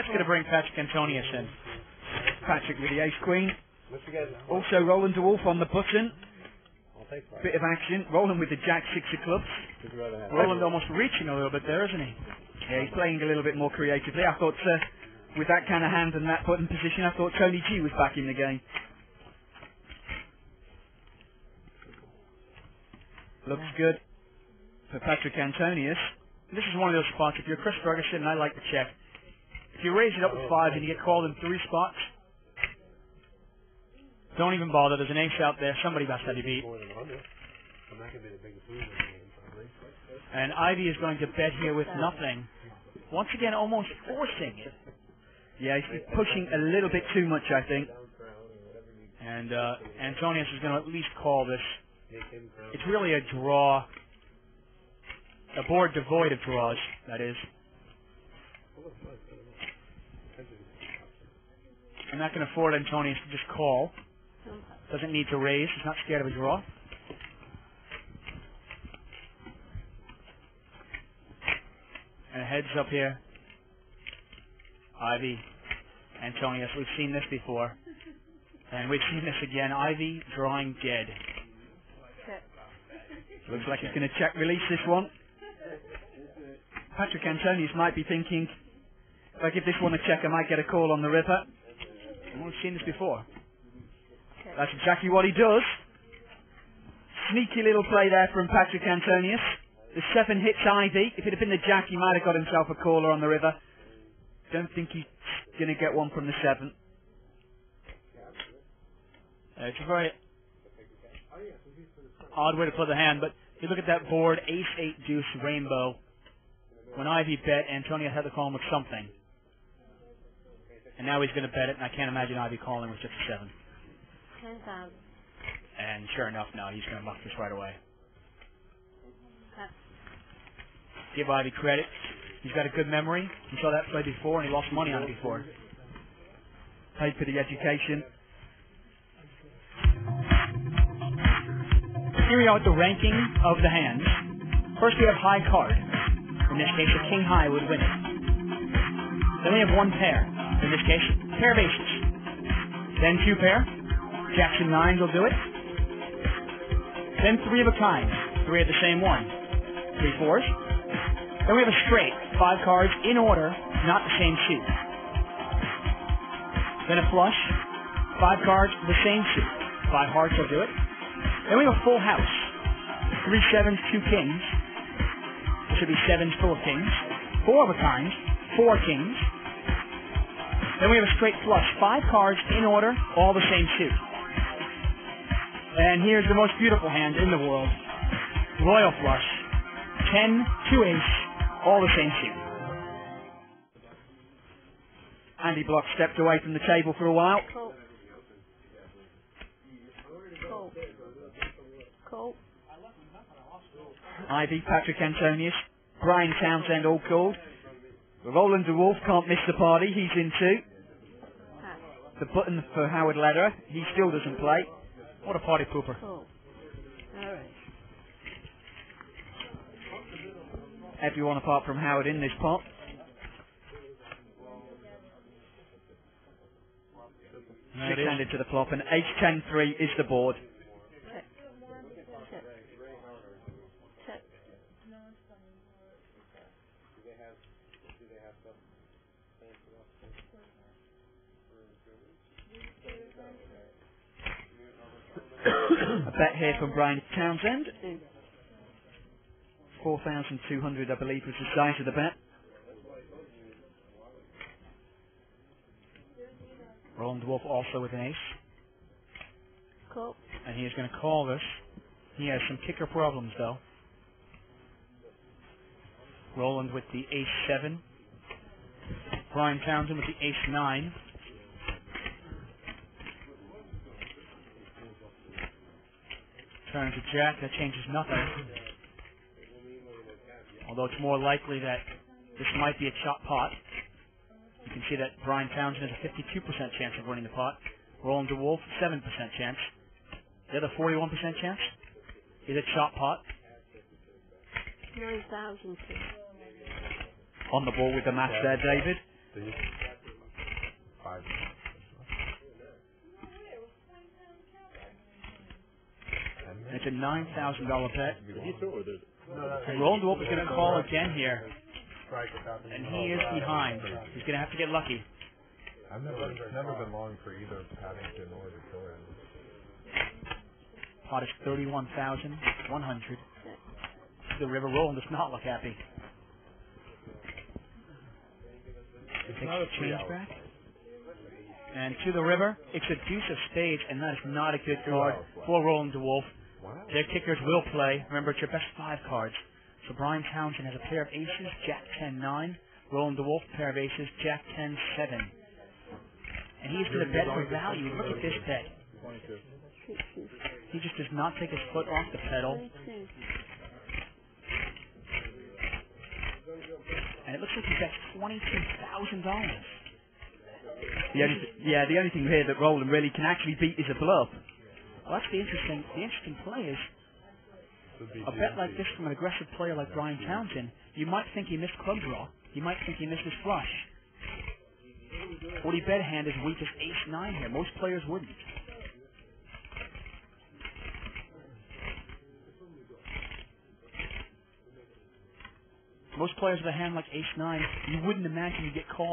That's going to bring Patrick Antonius in. Patrick with the ace-queen. Also Roland de Wolf on the button. Bit of action. Roland with the jack-6 of clubs. Roland almost reaching a little bit there, isn't he? Yeah, he's playing a little bit more creatively. I thought, with that kind of hand and that button position, I thought Tony G was back in the game. Looks good for Patrick Antonius. This is one of those spots, if you're Chris Ferguson, and I like to check. If you raise it up with 5 and you get called in 3 spots, don't even bother. There's an ace out there. Somebody has to be beat. And Ivy is going to bet here with nothing. Once again, almost forcing it. Yeah, he's pushing a little bit too much, I think. And Antonius is going to at least call this. It's really a draw. A board devoid of draws, that is. I'm not going to afford Antonius to just call. Doesn't need to raise. He's not scared of a draw. And heads up here. Ivy, Antonius. We've seen this before. And we've seen this again. Ivy drawing dead. Looks like he's going to check release this one. Patrick Antonius might be thinking, if I give this one a check, I might get a call on the river. We've seen this before. That's exactly what he does. Sneaky little play there from Patrick Antonius. The 7 hits Ivy. If it had been the jack, he might have got himself a caller on the river. Don't think he's going to get one from the 7. It's a very odd way to play the hand, but you look at that board, ace, 8, deuce, rainbow. When Ivy bet, Antonius had to call him with something. And now he's going to bet it, and I can't imagine Ivy calling with just a 7. 10,000. And sure enough, no, he's going to muck this right away. Give Ivy credit. He's got a good memory. He saw that play before, and he lost money on it before. Paid for the education. Here we are with the ranking of the hands. First we have high card. In this case, a king high would win it. Then we have 1 pair. In this case, pair of aces. Then 2 pair. Jacks and 9s will do it. Then 3 of a kind. 3 of the same one. 3 4s. Then we have a straight. 5 cards in order, not the same suit. Then a flush. 5 cards, the same suit. 5 hearts will do it. Then we have a full house. 3 7s, 2 kings. This should be 7s full of kings. 4 of a kind. 4 kings. Then we have a straight flush. 5 cards in order, all the same suit. And here's the most beautiful hand in the world. Royal flush. 10, 2 ace, all the same suit. Andy Block stepped away from the table for a while. Cool. Cool. Cool. Ivy, Patrick Antonius, Brian Townsend all called. Roland de Wolf can't miss the party. He's in too. The button for Howard Lederer. He still doesn't play. What a party pooper. Cool. All right. Everyone apart from Howard in this pot. Six-handed to the flop, and ace 10-3 is the board. Check. Check. Check. A bet here from Brian Townsend. 4,200, I believe, was the size of the bet. Roland Wolf also with an ace. Cool. And he is going to call this. He has some kicker problems, though. Roland with the ace 7. Brian Townsend with the ace 9. Turns to jack. That changes nothing. Although it's more likely that this might be a chop pot. You can see that Brian Townsend has a 52% chance of winning the pot. Roland de Wolf, 7% chance. The other 41% chance is a chop pot. 9,000. On the ball with the math there, David. And it's a $9,000 bet. He threw it. And Roland DeWolf is going to call again here. Strike without the And he is behind. He's going to have to get lucky. I've never been long for either Paddington or Victoria. Pot is 31,100. The river Roland does not look happy. It's Takes not a the change 3 back. And to the river, it's a deuce of spades, and that is not a good card for Roland DeWolf. Wow. Their kickers will play. Remember, it's your best 5 cards. So Brian Townsend has a pair of aces, Jack 10-9. Roland DeWolf, pair of aces, Jack 10-7. And he's going to bet for value. Look at this bet. 22. He just does not take his foot off the pedal. And it looks like he bets $22,000. The only thing here that Roland really can actually beat is a bluff. Well, that's the interesting play is a bet like this from an aggressive player like Brian Townsend. You might think he missed club draw. You might think he missed his flush. 40 bet hand is weak as ace-9 here. Most players wouldn't. Most players with a hand like ace-9, you wouldn't imagine you get called